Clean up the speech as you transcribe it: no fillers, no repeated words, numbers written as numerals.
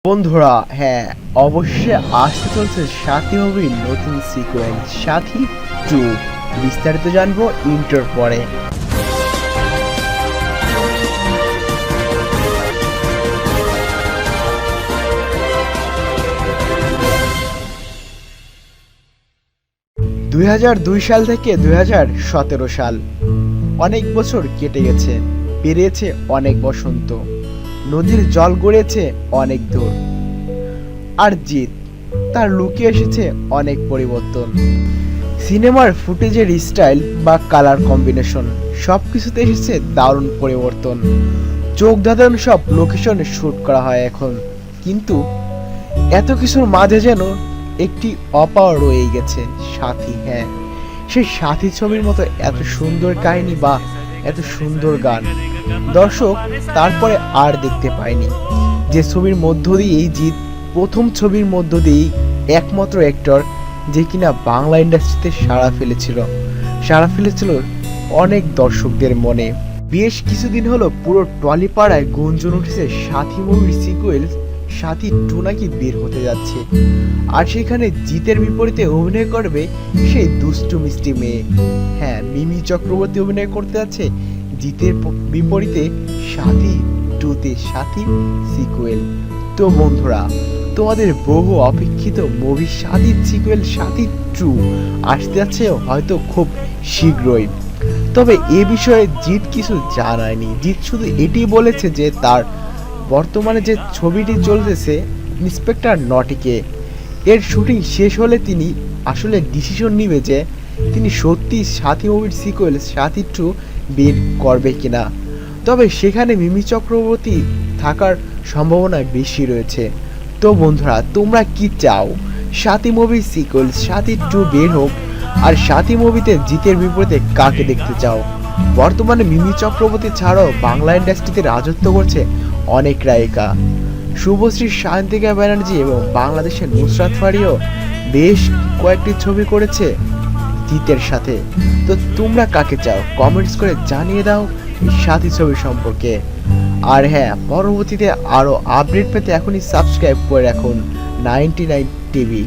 বন্ধুরা, হ্যাঁ, অবশ্যই আসতে চলছে সাথী মুভির নতুন সিকোয়েন্স সাথী 2। বিস্তারিত জানবো ইন্টার পরে। দুই সাল থেকে 2017 সাল, অনেক বছর কেটে গেছে, পেরিয়েছে অনেক বসন্ত, নদীর জল গড়িয়েছে অনেক দূর, আর জিৎ তার লুকে এসেছে অনেক পরিবর্তন। সিনেমার ফুটেজের স্টাইল বা কালার কম্বিনেশন সবকিছুতে এসেছে দারুণ পরিবর্তন। চোখ ধাঁধানো সব লোকেশনে শ্যুট করা হয় এখন, কিন্তু এত কিছুর মাঝে যেন একটি অপাওয়ার রয়ে গেছে, সাথী। হ্যাঁ, সেই সাথী ছবির মতো এত সুন্দর কাহিনী বা এত সুন্দর গান দর্শক তারপরে আর দেখতে পায়নি। যে ছবির মধ্য দিয়েই জিৎ প্রথম ছবির মধ্য দিয়েই একমাত্র অ্যাক্টর যে কিনা বাংলা ইন্ডাস্ট্রিতে সাড়া ফেলেছিল অনেক দর্শকদের মনে। বেশ কিছুদিন হলো পুরো টলিপাড়ায় গুঞ্জন উঠেছে সাথী মুভির সিকুয়েল সাথী 2 নাকি বের হতে যাচ্ছে, আর সেখানে জিতের বিপরীতে অভিনয় করবে সেই দুষ্টু মিষ্টি মেয়ে। হ্যাঁ, মিমি চক্রবর্তী অভিনয় করতে যাচ্ছে জিতের বিপরীতে সাথী 2-তে, সাথী সিকুয়েল। তো বন্ধুরা, তোমাদের বহু অপেক্ষিত মুভি সাথীর সিকুয়েল সাথী 2 আসতে যাচ্ছে হয়তো খুব শীঘ্রই। তবে এ বিষয়ে জিৎ কিছু জানায়নি। জিৎ শুধু এটি বলেছে যে তার বর্তমানে যে ছবিটি চলতেছে ইন্সপেক্টর নটিকে, এর শুটিং শেষ হলে তিনি আসলে ডিসিশন নিবে যে তিনি সত্যি সাথী মুভির সিকুয়েল সাথী 2 বের করবে কিনা। তবে সেখানে মিমি চক্রবর্তী থাকার সম্ভাবনা বেশি রয়েছে। তো বন্ধুরা, তোমরা কি চাও সাথী মুভির সিকুয়েল সাথী 2 বের হোক, আর সাথী মুভিতে জিতের বিপরীতে কাকে দেখতে চাও? বর্তমানে মিমি চক্রবর্তী ছাড়াও বাংলা ইন্ডাস্ট্রিতে রাজত্ব করছে অনেক নায়িকা। শুভশ্রী, সায়ন্তিকা ব্যানার্জি এবং বাংলাদেশের নুসরাত ফারিও বেশ কয়েকটি ছবি করেছে জিতের সাথে। তো তোমরা কাকে চাও কমেন্টস করে জানিয়ে দাও এই সাথী ছবি সম্পর্কে। আর হ্যাঁ, পরবর্তীতে আরও আপডেট পেতে এখনই সাবস্ক্রাইব করে রাখুন 99 টিভি।